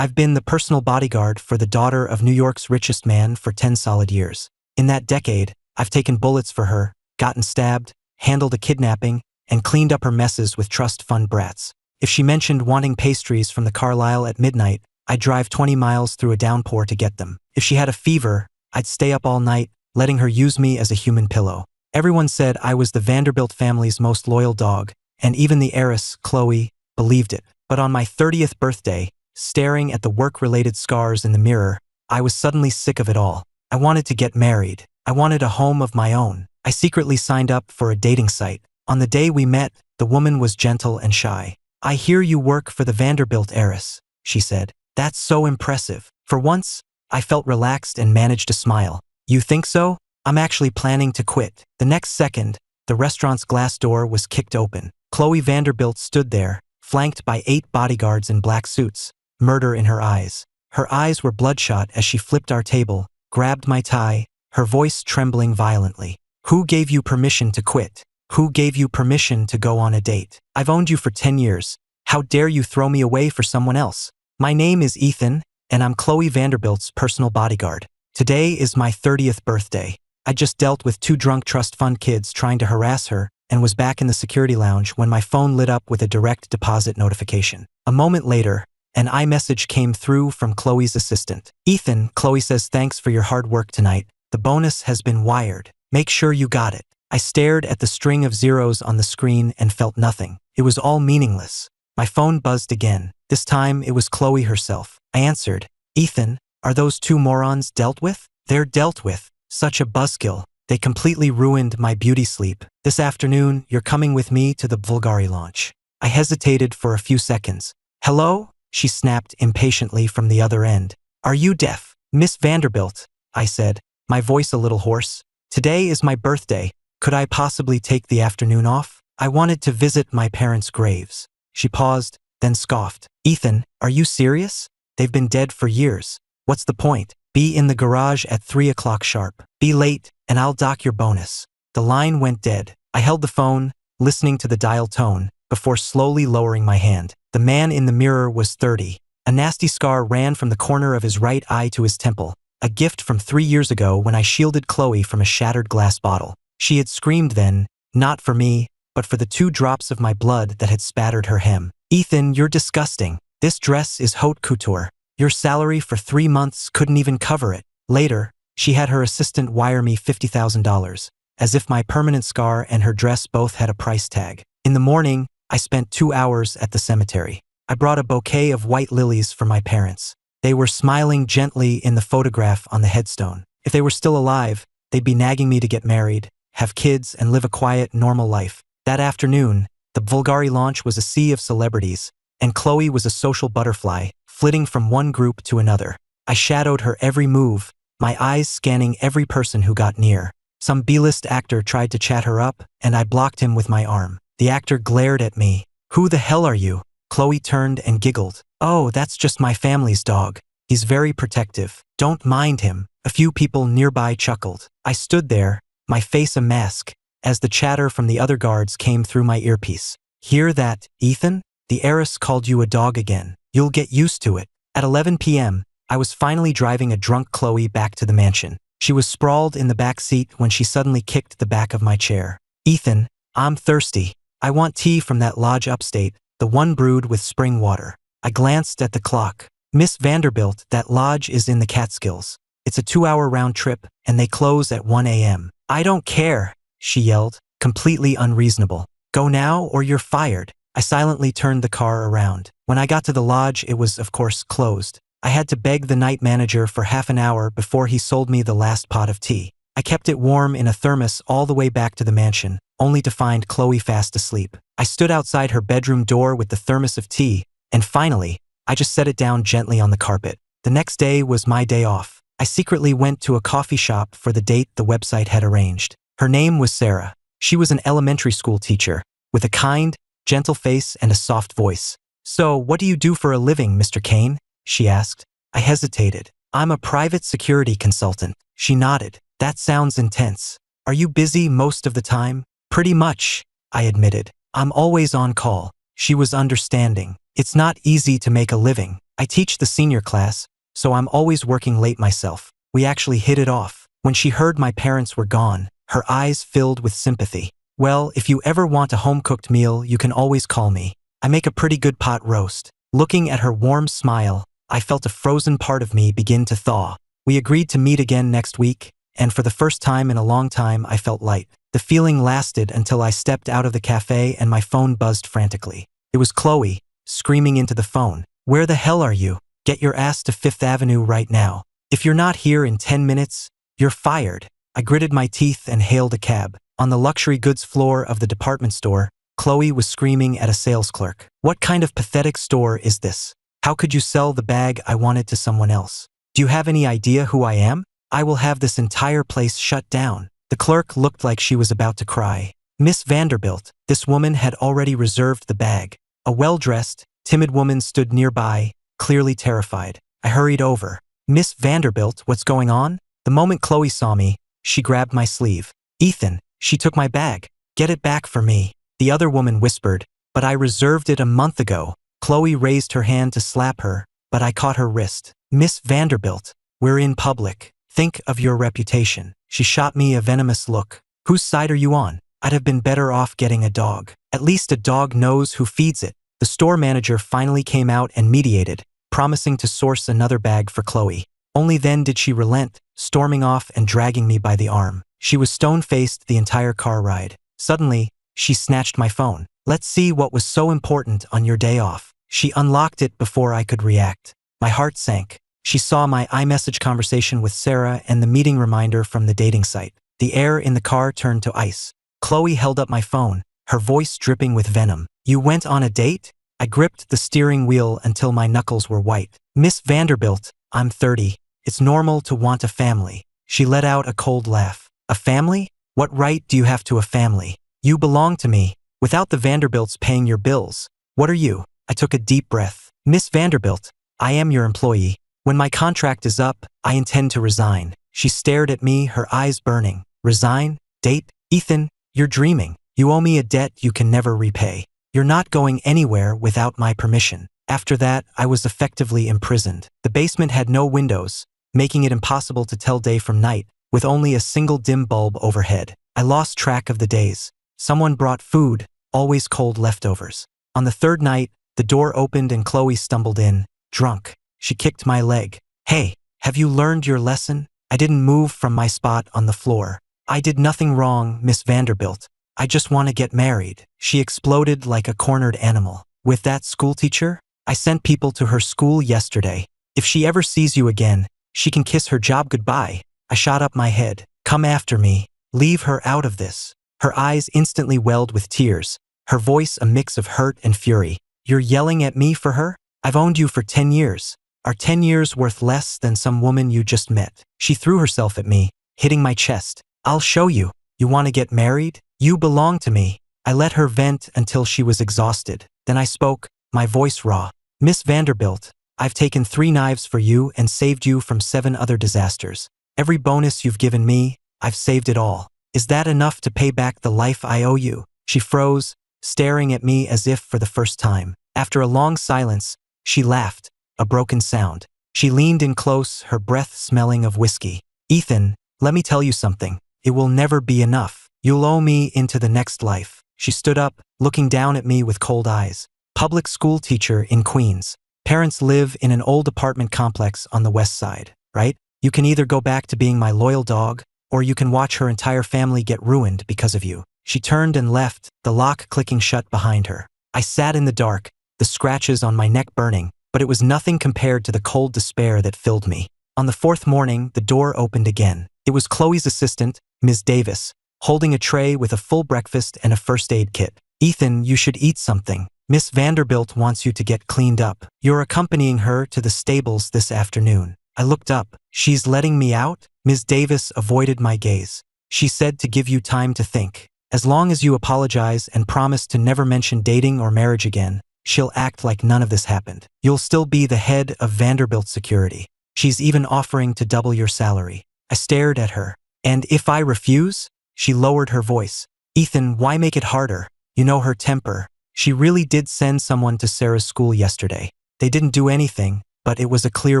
I've been the personal bodyguard for the daughter of New York's richest man for 10 solid years. In that decade, I've taken bullets for her, gotten stabbed, handled a kidnapping, and cleaned up her messes with trust fund brats. If she mentioned wanting pastries from the Carlisle at midnight, I'd drive 20 miles through a downpour to get them. If she had a fever, I'd stay up all night, letting her use me as a human pillow. Everyone said I was the Vanderbilt family's most loyal dog, and even the heiress, Chloe, believed it. But on my 30th birthday, staring at the work-related scars in the mirror, I was suddenly sick of it all. I wanted to get married. I wanted a home of my own. I secretly signed up for a dating site. On the day we met, the woman was gentle and shy. "I hear you work for the Vanderbilt heiress," she said. "That's so impressive." For once, I felt relaxed and managed to smile. "You think so? I'm actually planning to quit." The next second, the restaurant's glass door was kicked open. Chloe Vanderbilt stood there, flanked by 8 bodyguards in black suits, murder in her eyes. Her eyes were bloodshot as she flipped our table, grabbed my tie, her voice trembling violently. "Who gave you permission to quit? Who gave you permission to go on a date? I've owned you for 10 years. How dare you throw me away for someone else? My name is Ethan, and I'm Chloe Vanderbilt's personal bodyguard. Today is my 30th birthday. I just dealt with 2 drunk trust fund kids trying to harass her and was back in the security lounge when my phone lit up with a direct deposit notification. A moment later, an iMessage came through from Chloe's assistant. "Ethan, Chloe says thanks for your hard work tonight. The bonus has been wired. Make sure you got it." I stared at the string of zeros on the screen and felt nothing. It was all meaningless. My phone buzzed again. This time, it was Chloe herself. I answered. "Ethan, are those 2 morons dealt with?" "They're dealt with." Such a buzzkill. They completely ruined my beauty sleep. "This afternoon, you're coming with me to the Bulgari launch." I hesitated for a few seconds. "Hello?" she snapped impatiently from the other end. "Are you deaf?" "Miss Vanderbilt," I said, my voice a little hoarse. "Today is my birthday. Could I possibly take the afternoon off? I wanted to visit my parents' graves." She paused, then scoffed. "Ethan, are you serious? They've been dead for years. What's the point? Be in the garage at 3 o'clock sharp. Be late, and I'll dock your bonus." The line went dead. I held the phone, listening to the dial tone, before slowly lowering my hand. The man in the mirror was 30. A nasty scar ran from the corner of his right eye to his temple, a gift from 3 years ago when I shielded Chloe from a shattered glass bottle. She had screamed then, not for me, but for the 2 drops of my blood that had spattered her hem. "Ethan, you're disgusting. This dress is haute couture. Your salary for 3 months couldn't even cover it." Later, she had her assistant wire me $50,000, as if my permanent scar and her dress both had a price tag. In the morning, I spent 2 hours at the cemetery. I brought a bouquet of white lilies for my parents. They were smiling gently in the photograph on the headstone. If they were still alive, they'd be nagging me to get married, have kids, and live a quiet, normal life. That afternoon, the Bulgari launch was a sea of celebrities, and Chloe was a social butterfly, flitting from one group to another. I shadowed her every move, my eyes scanning every person who got near. Some B-list actor tried to chat her up, and I blocked him with my arm. The actor glared at me. "Who the hell are you?" Chloe turned and giggled. "Oh, that's just my family's dog. He's very protective. Don't mind him." A few people nearby chuckled. I stood there, my face a mask, as the chatter from the other guards came through my earpiece. "Hear that, Ethan? The heiress called you a dog again. You'll get used to it." At 11 p.m., I was finally driving a drunk Chloe back to the mansion. She was sprawled in the back seat when she suddenly kicked the back of my chair. "Ethan, I'm thirsty. I want tea from that lodge upstate, the one brewed with spring water." I glanced at the clock. "Miss Vanderbilt, that lodge is in the Catskills. It's a 2-hour round trip, and they close at 1 a.m. "I don't care," she yelled, completely unreasonable. "Go now or you're fired." I silently turned the car around. When I got to the lodge, it was, of course, closed. I had to beg the night manager for half an hour before he sold me the last pot of tea. I kept it warm in a thermos all the way back to the mansion, only to find Chloe fast asleep. I stood outside her bedroom door with the thermos of tea, and finally, I just set it down gently on the carpet. The next day was my day off. I secretly went to a coffee shop for the date the website had arranged. Her name was Sarah. She was an elementary school teacher, with a kind, gentle face and a soft voice. "So, what do you do for a living, Mr. Kane?" she asked. I hesitated. "I'm a private security consultant." She nodded. "That sounds intense. Are you busy most of the time?" "Pretty much," I admitted. "I'm always on call." She was understanding. "It's not easy to make a living. I teach the senior class, so I'm always working late myself. We actually hit it off. When she heard my parents were gone, her eyes filled with sympathy. Well, if you ever want a home-cooked meal, you can always call me. I make a pretty good pot roast. Looking at her warm smile, I felt a frozen part of me begin to thaw. We agreed to meet again next week, and for the first time in a long time, I felt light. The feeling lasted until I stepped out of the cafe and my phone buzzed frantically. It was Chloe, screaming into the phone. "Where the hell are you? Get your ass to Fifth Avenue right now. If you're not here in 10 minutes, you're fired." I gritted my teeth and hailed a cab. On the luxury goods floor of the department store, Chloe was screaming at a sales clerk. "What kind of pathetic store is this? How could you sell the bag I wanted to someone else? Do you have any idea who I am? I will have this entire place shut down." The clerk looked like she was about to cry. "Miss Vanderbilt." This woman had already reserved the bag. A well-dressed, timid woman stood nearby, clearly terrified. I hurried over. "Miss Vanderbilt, what's going on?" The moment Chloe saw me, she grabbed my sleeve. "Ethan, she took my bag. Get it back for me." The other woman whispered, "But I reserved it a month ago." Chloe raised her hand to slap her, but I caught her wrist. "Miss Vanderbilt, we're in public. Think of your reputation." She shot me a venomous look. "Whose side are you on? I'd have been better off getting a dog. At least a dog knows who feeds it." The store manager finally came out and mediated, promising to source another bag for Chloe. Only then did she relent, storming off and dragging me by the arm. She was stone-faced the entire car ride. Suddenly, she snatched my phone. "Let's see what was so important on your day off." She unlocked it before I could react. My heart sank. She saw my iMessage conversation with Sarah and the meeting reminder from the dating site. The air in the car turned to ice. Chloe held up my phone, her voice dripping with venom. "You went on a date?" I gripped the steering wheel until my knuckles were white. "Miss Vanderbilt, I'm 30. It's normal to want a family." She let out a cold laugh. "A family? What right do you have to a family? You belong to me, without the Vanderbilts paying your bills. What are you?" I took a deep breath. "Miss Vanderbilt, I am your employee. When my contract is up, I intend to resign." She stared at me, her eyes burning. "Resign? Date? Ethan, you're dreaming. You owe me a debt you can never repay. You're not going anywhere without my permission." After that, I was effectively imprisoned. The basement had no windows, making it impossible to tell day from night, with only a single dim bulb overhead. I lost track of the days. Someone brought food, always cold leftovers. On the third night, the door opened and Chloe stumbled in, drunk. She kicked my leg. "Hey, have you learned your lesson?" I didn't move from my spot on the floor. "I did nothing wrong, Miss Vanderbilt. I just want to get married." She exploded like a cornered animal. "With that schoolteacher? I sent people to her school yesterday. If she ever sees you again, she can kiss her job goodbye." I shot up my head. "Come after me. Leave her out of this." Her eyes instantly welled with tears, her voice a mix of hurt and fury. "You're yelling at me for her? I've owned you for 10 years. Are 10 years worth less than some woman you just met?" She threw herself at me, hitting my chest. "I'll show you. You want to get married? You belong to me." I let her vent until she was exhausted. Then I spoke, my voice raw. "Miss Vanderbilt, I've taken 3 knives for you and saved you from 7 other disasters. Every bonus you've given me, I've saved it all. Is that enough to pay back the life I owe you?" She froze, staring at me as if for the first time. After a long silence, she laughed, a broken sound. She leaned in close, her breath smelling of whiskey. "Ethan, let me tell you something. It will never be enough. You'll owe me into the next life." She stood up, looking down at me with cold eyes. "Public school teacher in Queens. Parents live in an old apartment complex on the west side, right? You can either go back to being my loyal dog, or you can watch her entire family get ruined because of you." She turned and left, the lock clicking shut behind her. I sat in the dark, the scratches on my neck burning, but it was nothing compared to the cold despair that filled me. On the 4th morning, the door opened again. It was Chloe's assistant, Ms. Davis, holding a tray with a full breakfast and a first aid kit. "Ethan, you should eat something. Miss Vanderbilt wants you to get cleaned up. You're accompanying her to the stables this afternoon." I looked up. "She's letting me out?" Ms. Davis avoided my gaze. "She said to give you time to think. As long as you apologize and promise to never mention dating or marriage again, she'll act like none of this happened. You'll still be the head of Vanderbilt Security. She's even offering to double your salary." I stared at her. "And if I refuse?" She lowered her voice. "Ethan, why make it harder? You know her temper. She really did send someone to Sarah's school yesterday. They didn't do anything, but it was a clear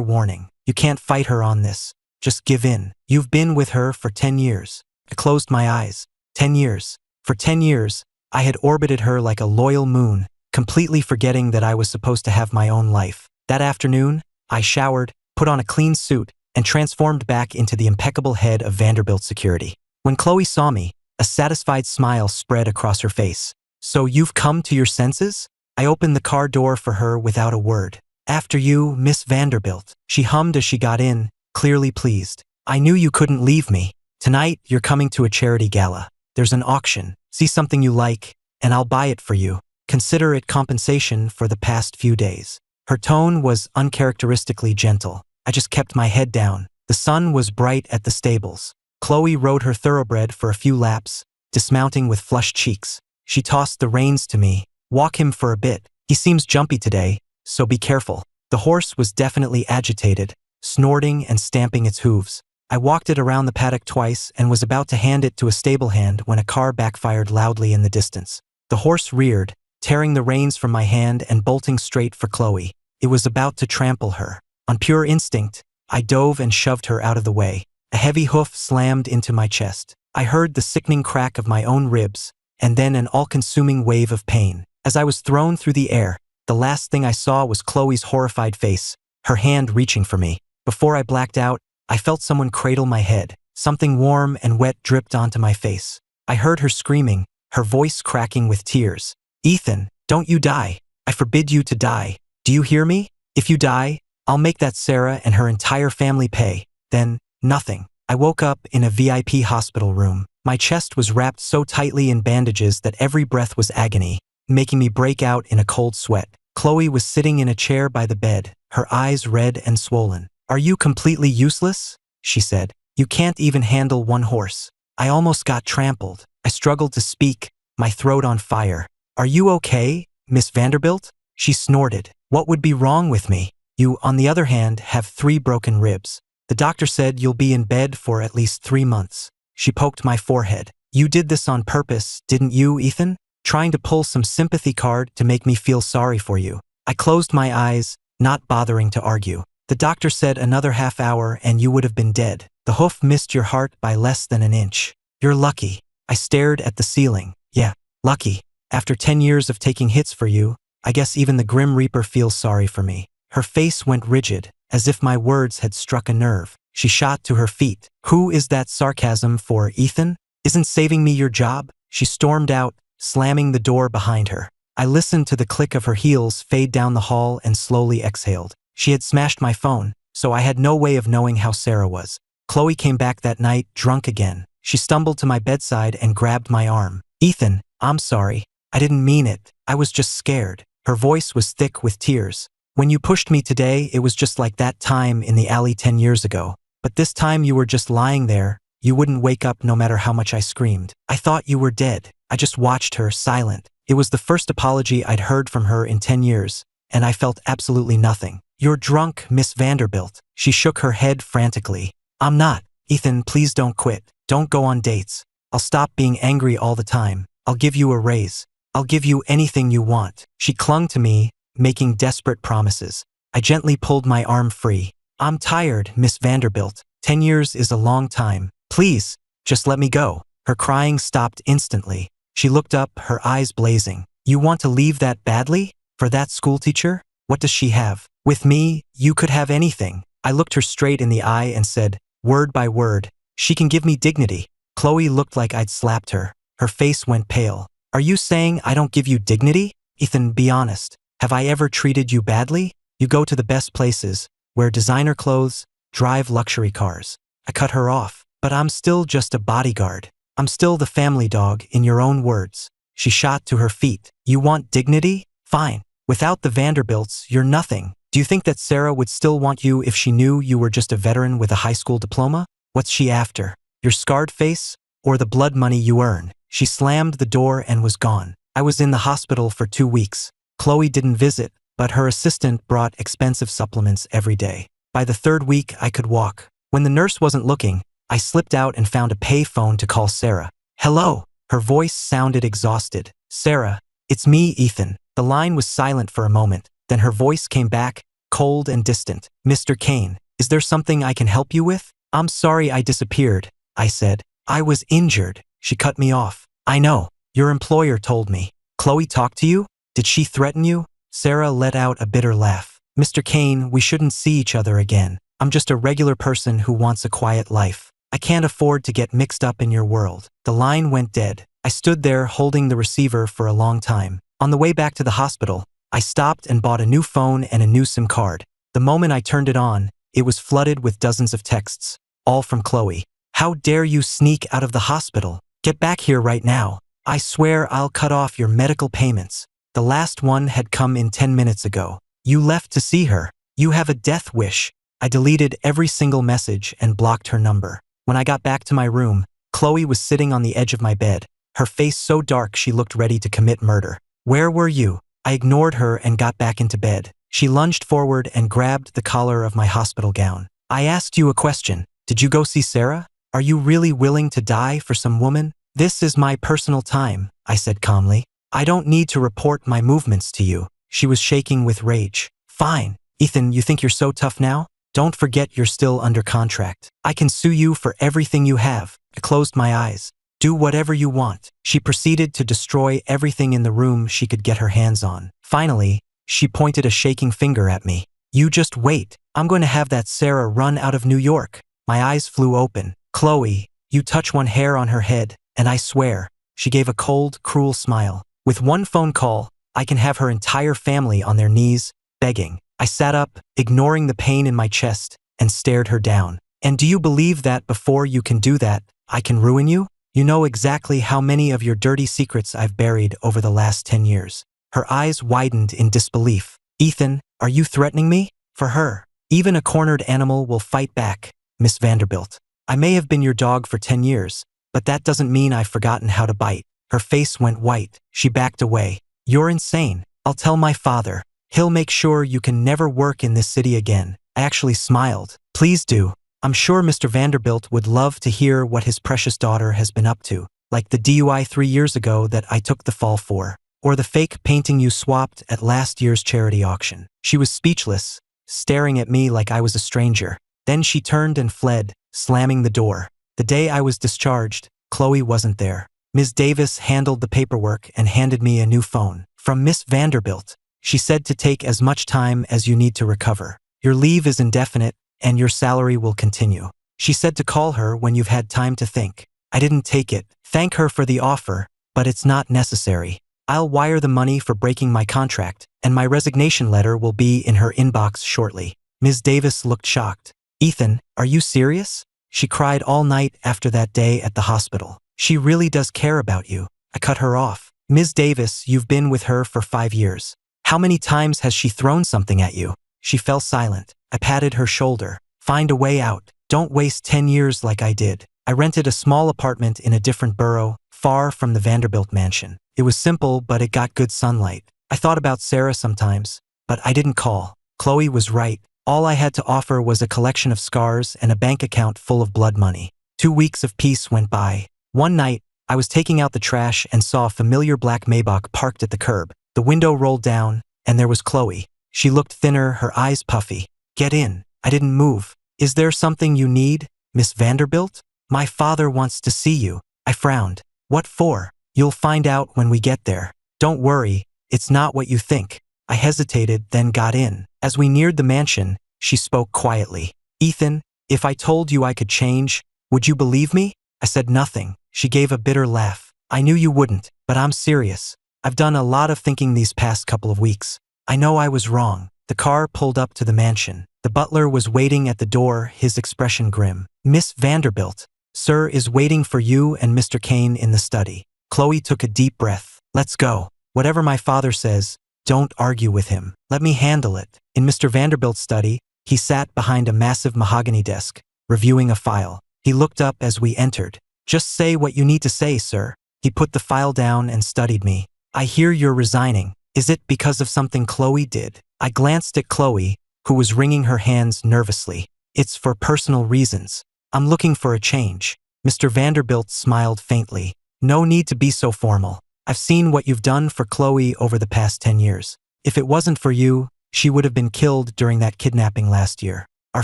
warning. You can't fight her on this. Just give in. You've been with her for 10 years. I closed my eyes. 10 years. For 10 years, I had orbited her like a loyal moon, completely forgetting that I was supposed to have my own life. That afternoon, I showered, put on a clean suit, and transformed back into the impeccable head of Vanderbilt Security. When Chloe saw me, a satisfied smile spread across her face. So you've come to your senses? I opened the car door for her without a word. After you, Miss Vanderbilt. She hummed as she got in, clearly pleased. I knew you couldn't leave me. Tonight, you're coming to a charity gala. There's an auction. See something you like, and I'll buy it for you. Consider it compensation for the past few days. Her tone was uncharacteristically gentle. I just kept my head down. The sun was bright at the stables. Chloe rode her thoroughbred for a few laps, dismounting with flushed cheeks. She tossed the reins to me. Walk him for a bit. He seems jumpy today, so be careful. The horse was definitely agitated, snorting and stamping its hooves. I walked it around the paddock twice and was about to hand it to a stable hand when a car backfired loudly in the distance. The horse reared, tearing the reins from my hand and bolting straight for Chloe. It was about to trample her. On pure instinct, I dove and shoved her out of the way. A heavy hoof slammed into my chest. I heard the sickening crack of my own ribs, and then an all-consuming wave of pain. As I was thrown through the air, the last thing I saw was Chloe's horrified face, her hand reaching for me. Before I blacked out, I felt someone cradle my head. Something warm and wet dripped onto my face. I heard her screaming, her voice cracking with tears. Ethan, don't you die. I forbid you to die. Do you hear me? If you die, I'll make that Sarah and her entire family pay. Then, nothing. I woke up in a VIP hospital room. My chest was wrapped so tightly in bandages that every breath was agony, making me break out in a cold sweat. Chloe was sitting in a chair by the bed, her eyes red and swollen. Are you completely useless? She said. You can't even handle one horse. I almost got trampled. I struggled to speak, my throat on fire. Are you okay, Miss Vanderbilt? She snorted. What would be wrong with me? You, on the other hand, have 3 broken ribs. The doctor said you'll be in bed for at least 3 months. She poked my forehead. You did this on purpose, didn't you, Ethan? Trying to pull some sympathy card to make me feel sorry for you. I closed my eyes, not bothering to argue. The doctor said another half hour and you would have been dead. The hoof missed your heart by less than an inch. You're lucky. I stared at the ceiling. Yeah, lucky. After 10 years of taking hits for you, I guess even the Grim Reaper feels sorry for me. Her face went rigid, as if my words had struck a nerve. She shot to her feet. Who is that sarcasm for, Ethan? Isn't saving me your job? She stormed out, slamming the door behind her. I listened to the click of her heels fade down the hall and slowly exhaled. She had smashed my phone, so I had no way of knowing how Sarah was. Chloe came back that night, drunk again. She stumbled to my bedside and grabbed my arm. Ethan, I'm sorry. I didn't mean it. I was just scared. Her voice was thick with tears. When you pushed me today, it was just like that time in the alley 10 years ago. But this time you were just lying there. You wouldn't wake up no matter how much I screamed. I thought you were dead. I just watched her, silent. It was the first apology I'd heard from her in 10 years, and I felt absolutely nothing. You're drunk, Miss Vanderbilt. She shook her head frantically. I'm not. Ethan, please don't quit. Don't go on dates. I'll stop being angry all the time. I'll give you a raise. I'll give you anything you want. She clung to me, making desperate promises. I gently pulled my arm free. I'm tired, Miss Vanderbilt. 10 years is a long time. Please, just let me go. Her crying stopped instantly. She looked up, her eyes blazing. You want to leave that badly? For that schoolteacher? What does she have? With me, you could have anything. I looked her straight in the eye and said, word by word, she can give me dignity. Chloe looked like I'd slapped her. Her face went pale. Are you saying I don't give you dignity? Ethan, be honest. Have I ever treated you badly? You go to the best places, wear designer clothes, drive luxury cars. I cut her off. But I'm still just a bodyguard. I'm still the family dog, in your own words. She shot to her feet. You want dignity? Fine. Without the Vanderbilts, you're nothing. Do you think that Sarah would still want you if she knew you were just a veteran with a high school diploma? What's she after? Your scarred face? Or the blood money you earn? She slammed the door and was gone. I was in the hospital for 2 weeks. Chloe didn't visit, but her assistant brought expensive supplements every day. By the 3rd week, I could walk. When the nurse wasn't looking, I slipped out and found a pay phone to call Sarah. Hello. Her voice sounded exhausted. Sarah, it's me, Ethan. The line was silent for a moment. Then her voice came back, cold and distant. Mr. Kane, is there something I can help you with? I'm sorry I disappeared, I said. I was injured. She cut me off. I know. Your employer told me. Chloe talked to you? Did she threaten you? Sarah let out a bitter laugh. Mr. Kane, we shouldn't see each other again. I'm just a regular person who wants a quiet life. I can't afford to get mixed up in your world. The line went dead. I stood there holding the receiver for a long time. On the way back to the hospital, I stopped and bought a new phone and a new SIM card. The moment I turned it on, it was flooded with dozens of texts, all from Chloe. How dare you sneak out of the hospital? Get back here right now. I swear I'll cut off your medical payments. The last one had come in 10 minutes ago. You left to see her. You have a death wish. I deleted every single message and blocked her number. When I got back to my room, Chloe was sitting on the edge of my bed, her face so dark she looked ready to commit murder. Where were you? I ignored her and got back into bed. She lunged forward and grabbed the collar of my hospital gown. I asked you a question. Did you go see Sarah? Are you really willing to die for some woman? This is my personal time, I said calmly. I don't need to report my movements to you. She was shaking with rage. Fine. Ethan, you think you're so tough now? Don't forget you're still under contract. I can sue you for everything you have. I closed my eyes. Do whatever you want. She proceeded to destroy everything in the room she could get her hands on. Finally, she pointed a shaking finger at me. You just wait. I'm going to have that Sarah run out of New York. My eyes flew open. Chloe, you touch one hair on her head, and I swear. She gave a cold, cruel smile. With one phone call, I can have her entire family on their knees, begging. I sat up, ignoring the pain in my chest, and stared her down. And do you believe that before you can do that, I can ruin you? You know exactly how many of your dirty secrets I've buried over the last 10 years. Her eyes widened in disbelief. Ethan, are you threatening me? For her, even a cornered animal will fight back, Miss Vanderbilt. I may have been your dog for 10 years, but that doesn't mean I've forgotten how to bite. Her face went white. She backed away. You're insane. I'll tell my father. He'll make sure you can never work in this city again. I actually smiled. Please do. I'm sure Mr. Vanderbilt would love to hear what his precious daughter has been up to, like the DUI 3 years ago that I took the fall for, or the fake painting you swapped at last year's charity auction. She was speechless, staring at me like I was a stranger. Then she turned and fled, slamming the door. The day I was discharged, Chloe wasn't there. Ms. Davis handled the paperwork and handed me a new phone. From Miss Vanderbilt. She said to take as much time as you need to recover. Your leave is indefinite, and your salary will continue. She said to call her when you've had time to think. I didn't take it. Thank her for the offer, but it's not necessary. I'll wire the money for breaking my contract, and my resignation letter will be in her inbox shortly. Ms. Davis looked shocked. Ethan, are you serious? She cried all night after that day at the hospital. She really does care about you. I cut her off. Ms. Davis, you've been with her for 5 years. How many times has she thrown something at you? She fell silent. I patted her shoulder. Find a way out. Don't waste 10 years like I did. I rented a small apartment in a different borough, far from the Vanderbilt mansion. It was simple, but it got good sunlight. I thought about Sarah sometimes, but I didn't call. Chloe was right. All I had to offer was a collection of scars and a bank account full of blood money. 2 weeks of peace went by. One night, I was taking out the trash and saw a familiar black Maybach parked at the curb. The window rolled down, and there was Chloe. She looked thinner, her eyes puffy. Get in. I didn't move. Is there something you need, Miss Vanderbilt? My father wants to see you. I frowned. What for? You'll find out when we get there. Don't worry, it's not what you think. I hesitated, then got in. As we neared the mansion, she spoke quietly. Ethan, if I told you I could change, would you believe me? I said nothing. She gave a bitter laugh. I knew you wouldn't, but I'm serious. I've done a lot of thinking these past couple of weeks. I know I was wrong. The car pulled up to the mansion. The butler was waiting at the door, his expression grim. Miss Vanderbilt, sir is waiting for you and Mr. Kane in the study. Chloe took a deep breath. Let's go. Whatever my father says, don't argue with him. Let me handle it. In Mr. Vanderbilt's study, he sat behind a massive mahogany desk, reviewing a file. He looked up as we entered. Just say what you need to say, sir. He put the file down and studied me. I hear you're resigning. Is it because of something Chloe did? I glanced at Chloe, who was wringing her hands nervously. It's for personal reasons. I'm looking for a change. Mr. Vanderbilt smiled faintly. No need to be so formal. I've seen what you've done for Chloe over the past 10 years. If it wasn't for you, She would have been killed during that kidnapping last year. Our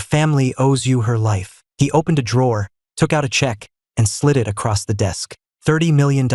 family owes you her life. He opened a drawer, took out a check, and slid it across the desk. $30 million.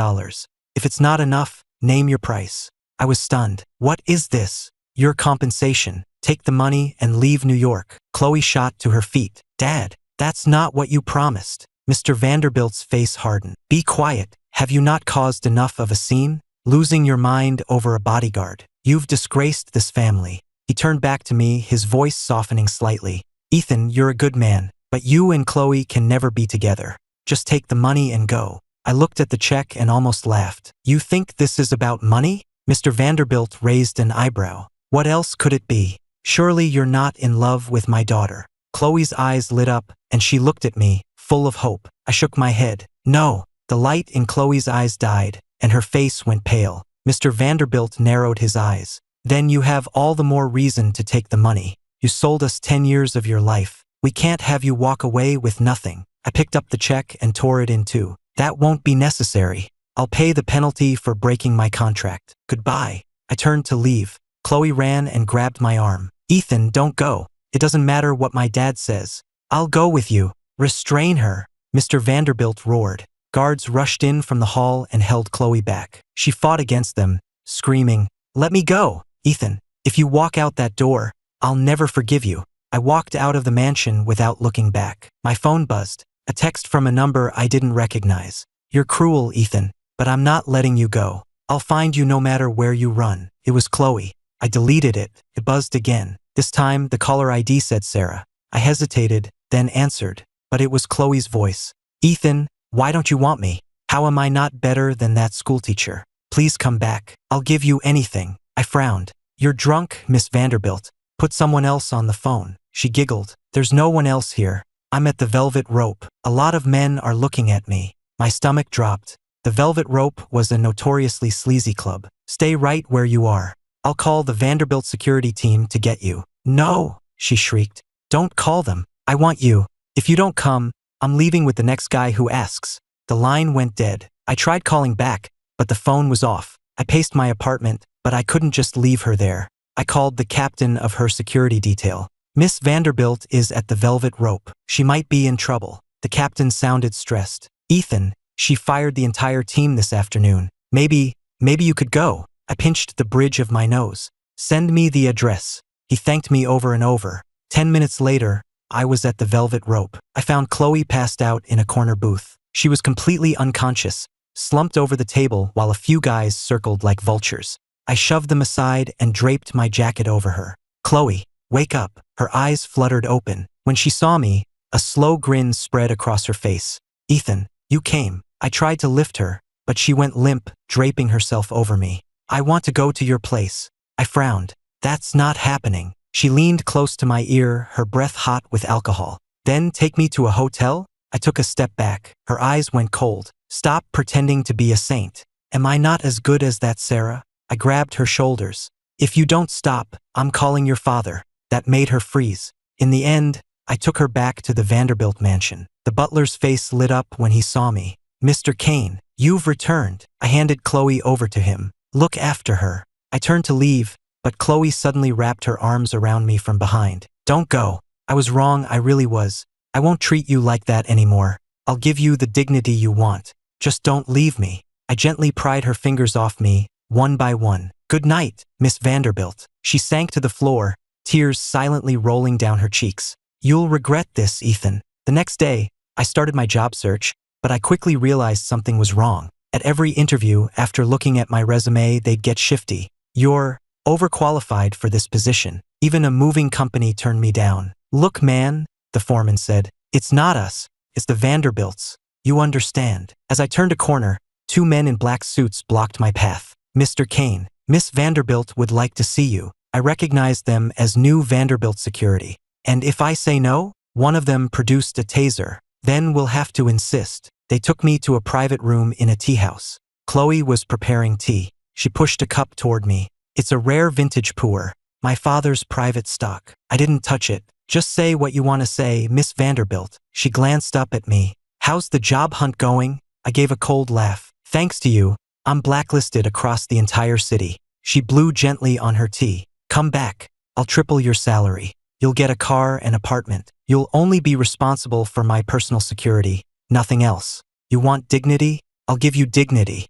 If it's not enough, name your price. I was stunned. What is this? Your compensation. Take the money and leave New York. Chloe shot to her feet. Dad, that's not what you promised. Mr. Vanderbilt's face hardened. Be quiet. Have you not caused enough of a scene? Losing your mind over a bodyguard. You've disgraced this family. He turned back to me, his voice softening slightly. Ethan, you're a good man, but you and Chloe can never be together. Just take the money and go. I looked at the check and almost laughed. You think this is about money? Mr. Vanderbilt raised an eyebrow. What else could it be? Surely you're not in love with my daughter. Chloe's eyes lit up, and she looked at me, full of hope. I shook my head. No. The light in Chloe's eyes died, and her face went pale. Mr. Vanderbilt narrowed his eyes. Then you have all the more reason to take the money. You sold us 10 years of your life. We can't have you walk away with nothing. I picked up the check and tore it in two. That won't be necessary. I'll pay the penalty for breaking my contract. Goodbye. I turned to leave. Chloe ran and grabbed my arm. Ethan, don't go. It doesn't matter what my dad says. I'll go with you. Restrain her. Mr. Vanderbilt roared. Guards rushed in from the hall and held Chloe back. She fought against them, screaming, Let me go. Ethan, if you walk out that door, I'll never forgive you. I walked out of the mansion without looking back. My phone buzzed. A text from a number I didn't recognize. You're cruel, Ethan, but I'm not letting you go. I'll find you no matter where you run. It was Chloe. I deleted it. It buzzed again. This time, the caller ID said Sarah. I hesitated, then answered. But it was Chloe's voice. Ethan, why don't you want me? How am I not better than that schoolteacher? Please come back. I'll give you anything. I frowned. You're drunk, Miss Vanderbilt. Put someone else on the phone. She giggled. There's no one else here. I'm at the Velvet Rope. A lot of men are looking at me. My stomach dropped. The Velvet Rope was a notoriously sleazy club. Stay right where you are. I'll call the Vanderbilt security team to get you. No, she shrieked. Don't call them. I want you. If you don't come, I'm leaving with the next guy who asks. The line went dead. I tried calling back, but the phone was off. I paced my apartment, but I couldn't just leave her there. I called the captain of her security detail. Miss Vanderbilt is at the Velvet Rope. She might be in trouble. The captain sounded stressed. Ethan, she fired the entire team this afternoon. Maybe you could go. I pinched the bridge of my nose. Send me the address. He thanked me over and over. 10 minutes later, I was at the Velvet Rope. I found Chloe passed out in a corner booth. She was completely unconscious, slumped over the table while a few guys circled like vultures. I shoved them aside and draped my jacket over her. Chloe, wake up. Her eyes fluttered open. When she saw me, a slow grin spread across her face. Ethan, you came. I tried to lift her, but she went limp, draping herself over me. I want to go to your place. I frowned. That's not happening. She leaned close to my ear, her breath hot with alcohol. Then take me to a hotel? I took a step back. Her eyes went cold. Stop pretending to be a saint. Am I not as good as that, Sarah? I grabbed her shoulders. If you don't stop, I'm calling your father. That made her freeze. In the end, I took her back to the Vanderbilt mansion. The butler's face lit up when he saw me. Mr. Kane, you've returned. I handed Chloe over to him. Look after her. I turned to leave, but Chloe suddenly wrapped her arms around me from behind. Don't go. I was wrong, I really was. I won't treat you like that anymore. I'll give you the dignity you want. Just don't leave me. I gently pried her fingers off me, one by one. Good night, Miss Vanderbilt. She sank to the floor, tears silently rolling down her cheeks. You'll regret this, Ethan. The next day, I started my job search, but I quickly realized something was wrong. At every interview, after looking at my resume, they'd get shifty. You're overqualified for this position. Even a moving company turned me down. Look, man, the foreman said, it's not us, it's the Vanderbilts. You understand. As I turned a corner, two men in black suits blocked my path. Mr. Kane, Miss Vanderbilt would like to see you. I recognized them as new Vanderbilt security. And if I say no, one of them produced a taser. Then we'll have to insist. They took me to a private room in a tea house. Chloe was preparing tea. She pushed a cup toward me. It's a rare vintage pour, my father's private stock. I didn't touch it. Just say what you want to say, Miss Vanderbilt. She glanced up at me. How's the job hunt going? I gave a cold laugh. Thanks to you, I'm blacklisted across the entire city. She blew gently on her tea. Come back. I'll triple your salary. You'll get a car and apartment. You'll only be responsible for my personal security, nothing else. You want dignity? I'll give you dignity.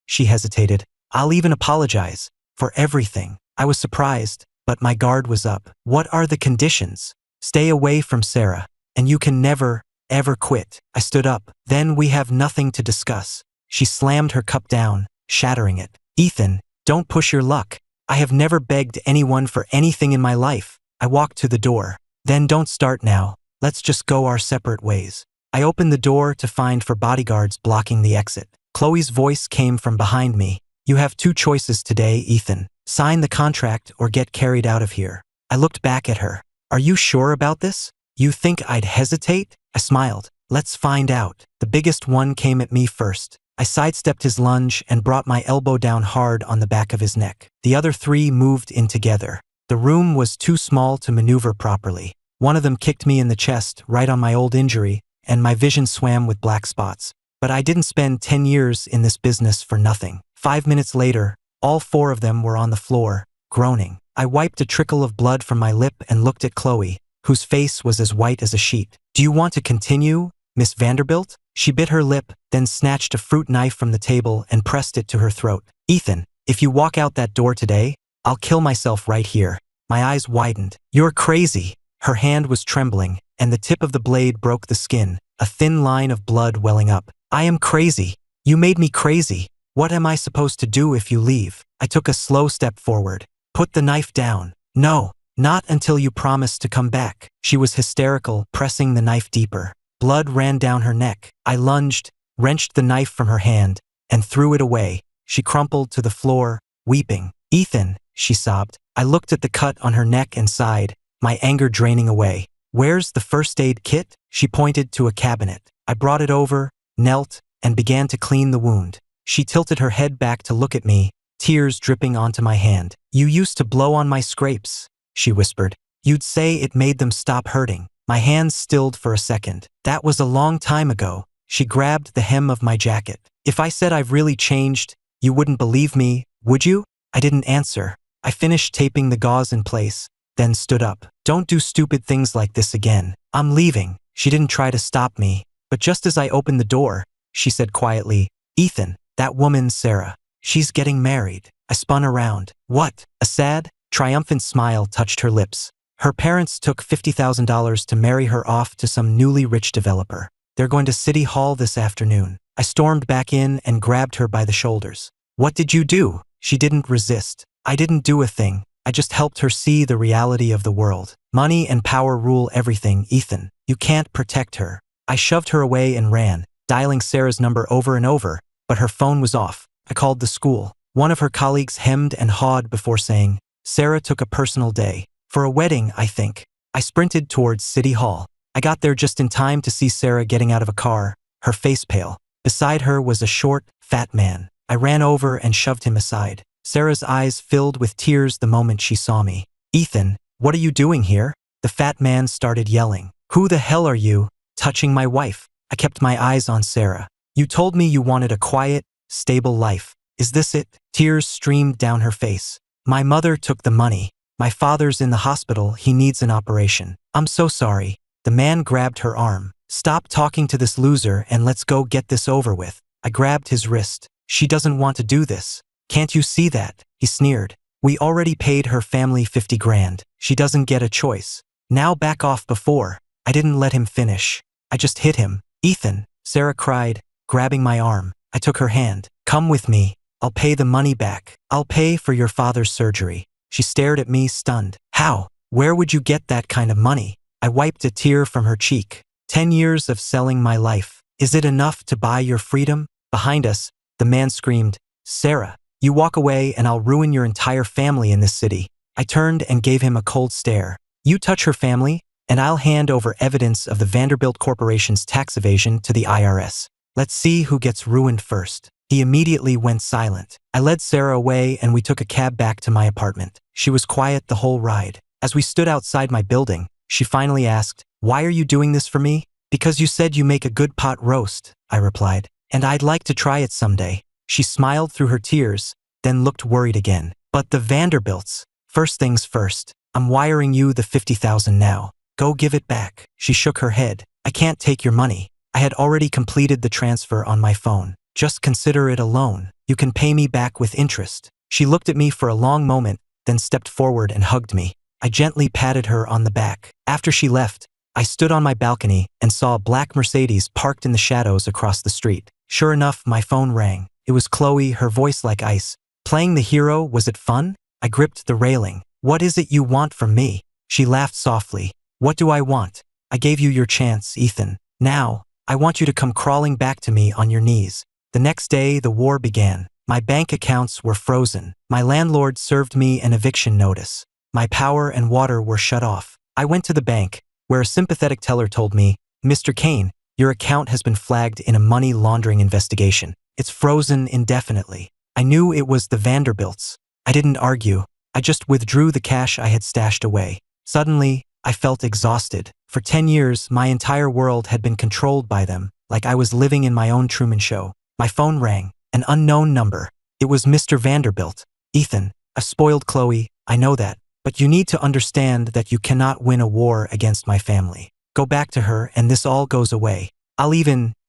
She hesitated, I'll even apologize for everything. I was surprised, but my guard was up. What are the conditions? Stay away from Sarah, and you can never, ever quit. I stood up. Then we have nothing to discuss. She slammed her cup down, shattering it. Ethan, don't push your luck. I have never begged anyone for anything in my life. I walked to the door. Then don't start now. Let's just go our separate ways. I opened the door to find four bodyguards blocking the exit. Chloe's voice came from behind me. You have two choices today, Ethan. Sign the contract or get carried out of here. I looked back at her. Are you sure about this? You think I'd hesitate? I smiled. Let's find out. The biggest one came at me first. I sidestepped his lunge and brought my elbow down hard on the back of his neck. The other three moved in together. The room was too small to maneuver properly. One of them kicked me in the chest, right on my old injury, and my vision swam with black spots. But I didn't spend 10 years in this business for nothing. 5 minutes later, all four of them were on the floor, groaning. I wiped a trickle of blood from my lip and looked at Chloe, whose face was as white as a sheet. Do you want to continue, Miss Vanderbilt? She bit her lip, then snatched a fruit knife from the table and pressed it to her throat. Ethan, if you walk out that door today, I'll kill myself right here. My eyes widened. You're crazy. Her hand was trembling, and the tip of the blade broke the skin, a thin line of blood welling up. I am crazy. You made me crazy. What am I supposed to do if you leave? I took a slow step forward. Put the knife down. No, not until you promise to come back. She was hysterical, pressing the knife deeper. Blood ran down her neck. I lunged, wrenched the knife from her hand, and threw it away. She crumpled to the floor, weeping. Ethan, she sobbed. I looked at the cut on her neck and sighed, my anger draining away. Where's the first aid kit? She pointed to a cabinet. I brought it over, knelt, and began to clean the wound. She tilted her head back to look at me, tears dripping onto my hand. You used to blow on my scrapes, she whispered. You'd say it made them stop hurting. My hands stilled for a second. That was a long time ago. She grabbed the hem of my jacket. If I said I've really changed, you wouldn't believe me, would you? I didn't answer. I finished taping the gauze in place, then stood up. Don't do stupid things like this again. I'm leaving. She didn't try to stop me, but just as I opened the door, she said quietly, Ethan, that woman Sarah, she's getting married. I spun around. What? A sad, triumphant smile touched her lips. Her parents took $50,000 to marry her off to some newly rich developer. They're going to City Hall this afternoon. I stormed back in and grabbed her by the shoulders. What did you do? She didn't resist. I didn't do a thing. I just helped her see the reality of the world. Money and power rule everything, Ethan. You can't protect her. I shoved her away and ran, dialing Sarah's number over and over, but her phone was off. I called the school. One of her colleagues hemmed and hawed before saying, Sarah took a personal day. For a wedding, I think. I sprinted towards City Hall. I got there just in time to see Sarah getting out of a car, her face pale. Beside her was a short, fat man. I ran over and shoved him aside. Sarah's eyes filled with tears the moment she saw me. Ethan, what are you doing here? The fat man started yelling. Who the hell are you, touching my wife? I kept my eyes on Sarah. You told me you wanted a quiet, stable life. Is this it? Tears streamed down her face. My mother took the money. My father's in the hospital, he needs an operation. I'm so sorry. The man grabbed her arm. Stop talking to this loser and let's go get this over with. I grabbed his wrist. She doesn't want to do this. Can't you see that? He sneered. We already paid her family 50 grand. She doesn't get a choice. Now back off before. I didn't let him finish. I just hit him. Ethan, Sarah cried, grabbing my arm. I took her hand. Come with me. I'll pay the money back. I'll pay for your father's surgery. She stared at me, stunned. How? Where would you get that kind of money? I wiped a tear from her cheek. 10 years of selling my life. Is it enough to buy your freedom? Behind us, the man screamed, Sarah, you walk away and I'll ruin your entire family in this city. I turned and gave him a cold stare. You touch her family, and I'll hand over evidence of the Vanderbilt Corporation's tax evasion to the IRS. Let's see who gets ruined first. He immediately went silent. I led Sarah away and we took a cab back to my apartment. She was quiet the whole ride. As we stood outside my building, she finally asked, Why are you doing this for me? Because you said you make a good pot roast, I replied, and I'd like to try it someday. She smiled through her tears, then looked worried again. But the Vanderbilts, First things first. I'm wiring you the $50,000 now. Go give it back. She shook her head. I can't take your money. I had already completed the transfer on my phone. Just consider it a loan. You can pay me back with interest. She looked at me for a long moment, then stepped forward and hugged me. I gently patted her on the back. After she left, I stood on my balcony and saw a black Mercedes parked in the shadows across the street. Sure enough, my phone rang. It was Chloe, her voice like ice. Playing the hero, was it fun? I gripped the railing. What is it you want from me? She laughed softly. What do I want? I gave you your chance, Ethan. Now, I want you to come crawling back to me on your knees. The next day, the war began. My bank accounts were frozen. My landlord served me an eviction notice. My power and water were shut off. I went to the bank, where a sympathetic teller told me, Mr. Kane, your account has been flagged in a money laundering investigation. It's frozen indefinitely. I knew it was the Vanderbilts. I didn't argue. I just withdrew the cash I had stashed away. Suddenly, I felt exhausted. For 10 years, my entire world had been controlled by them, like I was living in my own Truman Show. My phone rang. An unknown number. It was Mr. Vanderbilt. Ethan, I've spoiled Chloe, I know that. But you need to understand that you cannot win a war against my family. Go back to her and this all goes away.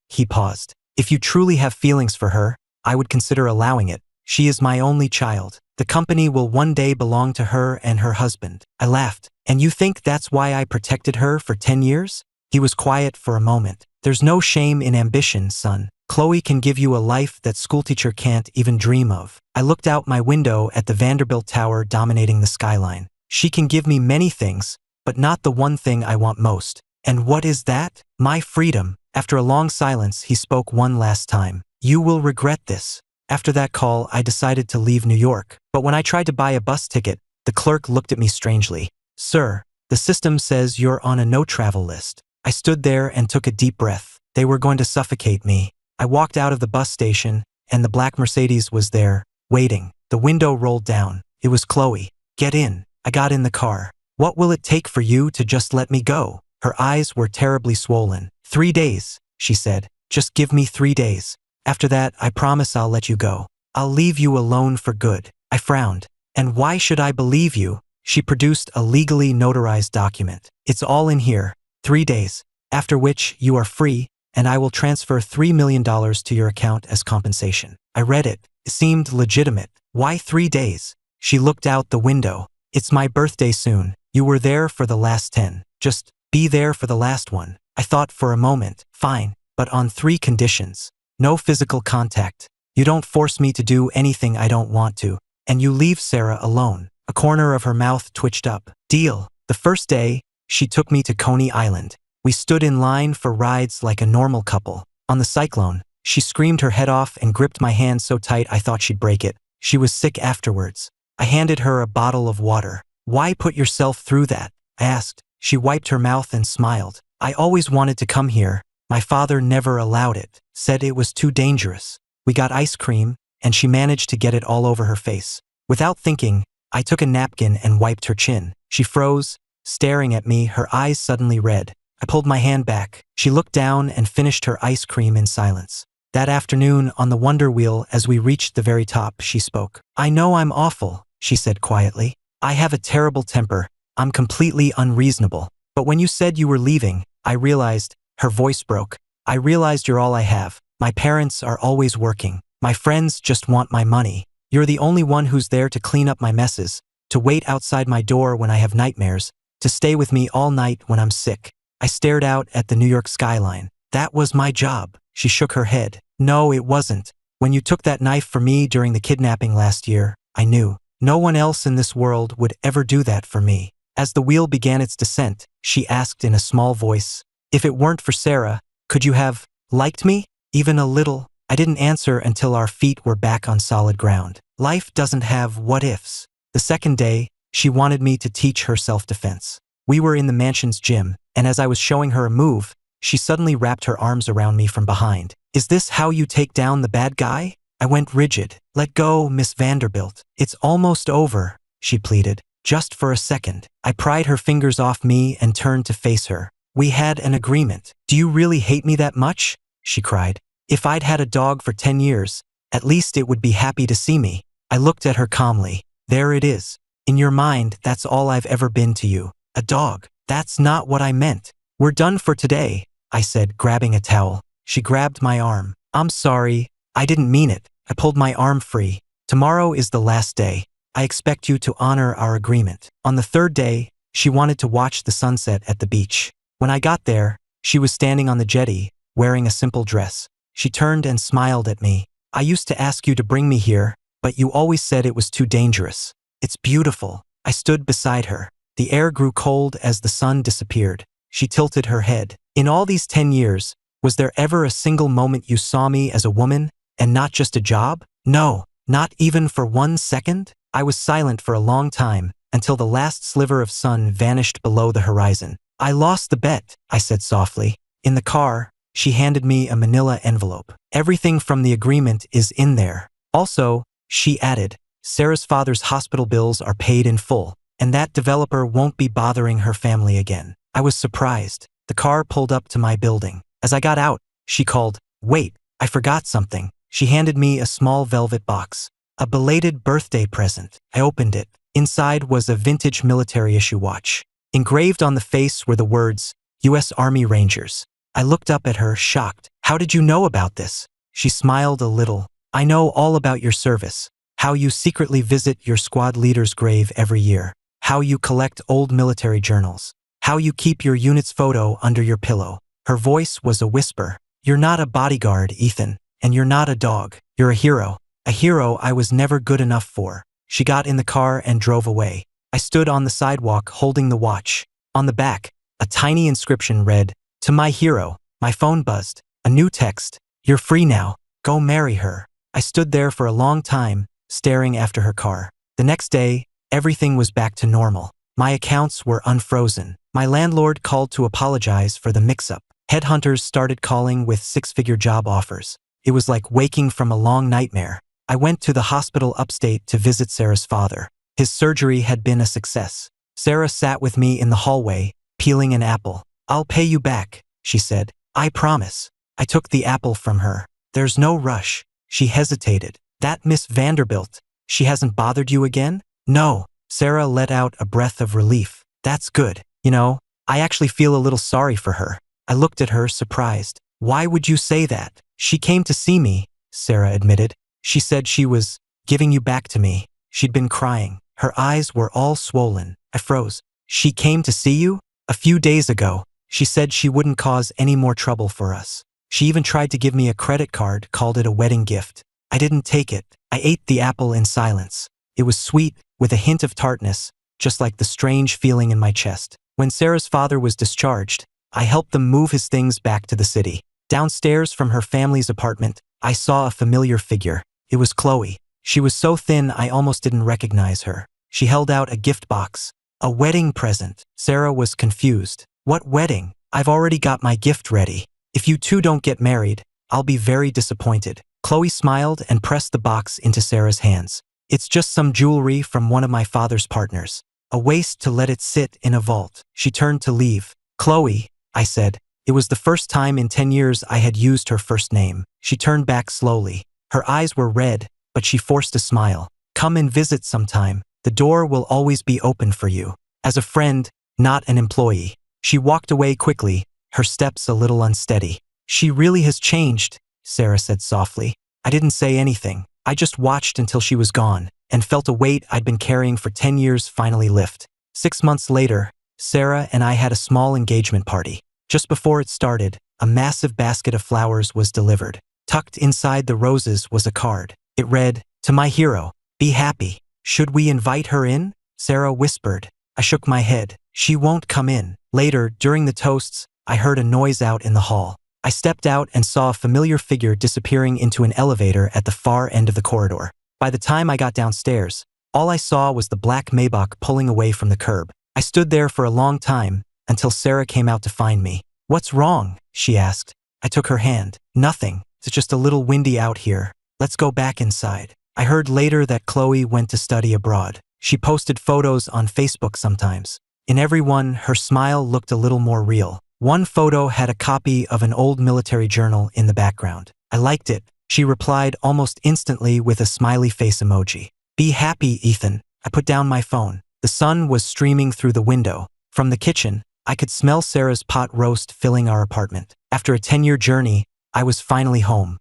He paused. If you truly have feelings for her, I would consider allowing it. She is my only child. The company will one day belong to her and her husband. I laughed. And you think that's why I protected her for 10 years? He was quiet for a moment. There's no shame in ambition, son. Chloe can give you a life that schoolteacher can't even dream of. I looked out my window at the Vanderbilt Tower dominating the skyline. She can give me many things, but not the one thing I want most. And what is that? My freedom. After a long silence, he spoke one last time. You will regret this. After that call, I decided to leave New York. But when I tried to buy a bus ticket, the clerk looked at me strangely. Sir, the system says you're on a no-travel list. I stood there and took a deep breath. They were going to suffocate me. I walked out of the bus station, and the black Mercedes was there, waiting. The window rolled down. It was Chloe. Get in. I got in the car. What will it take for you to just let me go? Her eyes were terribly swollen. 3 days, she said. Just give me 3 days. After that, I promise I'll let you go. I'll leave you alone for good. I frowned. And why should I believe you? She produced a legally notarized document. It's all in here. 3 days. After which, you are free, and I will transfer $3 million to your account as compensation. I read it. It seemed legitimate. Why 3 days? She looked out the window. It's my birthday soon. You were there for the last 10. Just be there for the last one. I thought for a moment. Fine, but on 3 conditions. No physical contact. You don't force me to do anything I don't want to. And you leave Sarah alone. A corner of her mouth twitched up. Deal. The first day, she took me to Coney Island. We stood in line for rides like a normal couple. On the Cyclone, she screamed her head off and gripped my hand so tight I thought she'd break it. She was sick afterwards. I handed her a bottle of water. Why put yourself through that? I asked. She wiped her mouth and smiled. I always wanted to come here. My father never allowed it. Said it was too dangerous. We got ice cream, and she managed to get it all over her face. Without thinking, I took a napkin and wiped her chin. She froze, staring at me, her eyes suddenly red. I pulled my hand back. She looked down and finished her ice cream in silence. That afternoon, on the Wonder Wheel, as we reached the very top, she spoke. I know I'm awful, she said quietly. I have a terrible temper. I'm completely unreasonable. But when you said you were leaving, I realized, her voice broke. I realized you're all I have. My parents are always working. My friends just want my money. You're the only one who's there to clean up my messes, to wait outside my door when I have nightmares, to stay with me all night when I'm sick. I stared out at the New York skyline. That was my job. She shook her head. No, it wasn't. When you took that knife for me during the kidnapping last year, I knew. No one else in this world would ever do that for me. As the wheel began its descent, she asked in a small voice, if it weren't for Sarah, could you have liked me? Even a little? I didn't answer until our feet were back on solid ground. Life doesn't have what-ifs. The second day, she wanted me to teach her self-defense. We were in the mansion's gym, and as I was showing her a move, she suddenly wrapped her arms around me from behind. Is this how you take down the bad guy? I went rigid. Let go, Miss Vanderbilt. It's almost over, she pleaded. Just for a second. I pried her fingers off me and turned to face her. We had an agreement. Do you really hate me that much? She cried. If I'd had a dog for 10 years, at least it would be happy to see me. I looked at her calmly. There it is. In your mind, that's all I've ever been to you. A dog. That's not what I meant. We're done for today, I said, grabbing a towel. She grabbed my arm. I'm sorry. I didn't mean it. I pulled my arm free. Tomorrow is the last day. I expect you to honor our agreement. On the third day, she wanted to watch the sunset at the beach. When I got there, she was standing on the jetty, wearing a simple dress. She turned and smiled at me. I used to ask you to bring me here, but you always said it was too dangerous. It's beautiful. I stood beside her. The air grew cold as the sun disappeared. She tilted her head. In all these 10 years, was there ever a single moment you saw me as a woman and not just a job? No, not even for 1 second. I was silent for a long time, until the last sliver of sun vanished below the horizon. I lost the bet, I said softly. In the car, she handed me a manila envelope. Everything from the agreement is in there. Also, she added, Sarah's father's hospital bills are paid in full, and that developer won't be bothering her family again. I was surprised. The car pulled up to my building. As I got out, she called, Wait, I forgot something. She handed me a small velvet box. A belated birthday present. I opened it. Inside was a vintage military-issue watch. Engraved on the face were the words, U.S. Army Rangers. I looked up at her, shocked. How did you know about this? She smiled a little. I know all about your service. How you secretly visit your squad leader's grave every year. How you collect old military journals. How you keep your unit's photo under your pillow. Her voice was a whisper. You're not a bodyguard, Ethan, and you're not a dog. You're a hero. A hero I was never good enough for. She got in the car and drove away. I stood on the sidewalk holding the watch. On the back, a tiny inscription read, To my hero. My phone buzzed. A new text. You're free now. Go marry her. I stood there for a long time, staring after her car. The next day, everything was back to normal. My accounts were unfrozen. My landlord called to apologize for the mix-up. Headhunters started calling with 6-figure job offers. It was like waking from a long nightmare. I went to the hospital upstate to visit Sarah's father. His surgery had been a success. Sarah sat with me in the hallway, peeling an apple. I'll pay you back, she said. I promise. I took the apple from her. There's no rush. She hesitated. That Miss Vanderbilt, she hasn't bothered you again? No. Sarah let out a breath of relief. That's good. You know, I actually feel a little sorry for her. I looked at her, surprised. Why would you say that? She came to see me, Sarah admitted. She said she was giving you back to me. She'd been crying. Her eyes were all swollen. I froze. She came to see you? A few days ago. She said she wouldn't cause any more trouble for us. She even tried to give me a credit card, called it a wedding gift. I didn't take it. I ate the apple in silence. It was sweet, with a hint of tartness, just like the strange feeling in my chest. When Sarah's father was discharged, I helped them move his things back to the city. Downstairs from her family's apartment, I saw a familiar figure. It was Chloe. She was so thin I almost didn't recognize her. She held out a gift box. A wedding present. Sarah was confused. What wedding? I've already got my gift ready. If you two don't get married, I'll be very disappointed. Chloe smiled and pressed the box into Sarah's hands. It's just some jewelry from one of my father's partners. A waste to let it sit in a vault. She turned to leave. Chloe, I said. It was the first time in 10 years I had used her first name. She turned back slowly. Her eyes were red, but she forced a smile. Come and visit sometime. The door will always be open for you. As a friend, not an employee. She walked away quickly, her steps a little unsteady. She really has changed, Sarah said softly. I didn't say anything. I just watched until she was gone, and felt a weight I'd been carrying for 10 years finally lift. 6 months later, Sarah and I had a small engagement party. Just before it started, a massive basket of flowers was delivered. Tucked inside the roses was a card. It read, To my hero, be happy. Should we invite her in? Sarah whispered. I shook my head. She won't come in. Later, during the toasts, I heard a noise out in the hall. I stepped out and saw a familiar figure disappearing into an elevator at the far end of the corridor. By the time I got downstairs, all I saw was the black Maybach pulling away from the curb. I stood there for a long time, until Sarah came out to find me. What's wrong? She asked. I took her hand. Nothing. It's just a little windy out here. Let's go back inside. I heard later that Chloe went to study abroad. She posted photos on Facebook sometimes. In every one, her smile looked a little more real. One photo had a copy of an old military journal in the background. I liked it. She replied almost instantly with a smiley face emoji. Be happy, Ethan. I put down my phone. The sun was streaming through the window. From the kitchen, I could smell Sarah's pot roast filling our apartment. After a 10-year journey, I was finally home.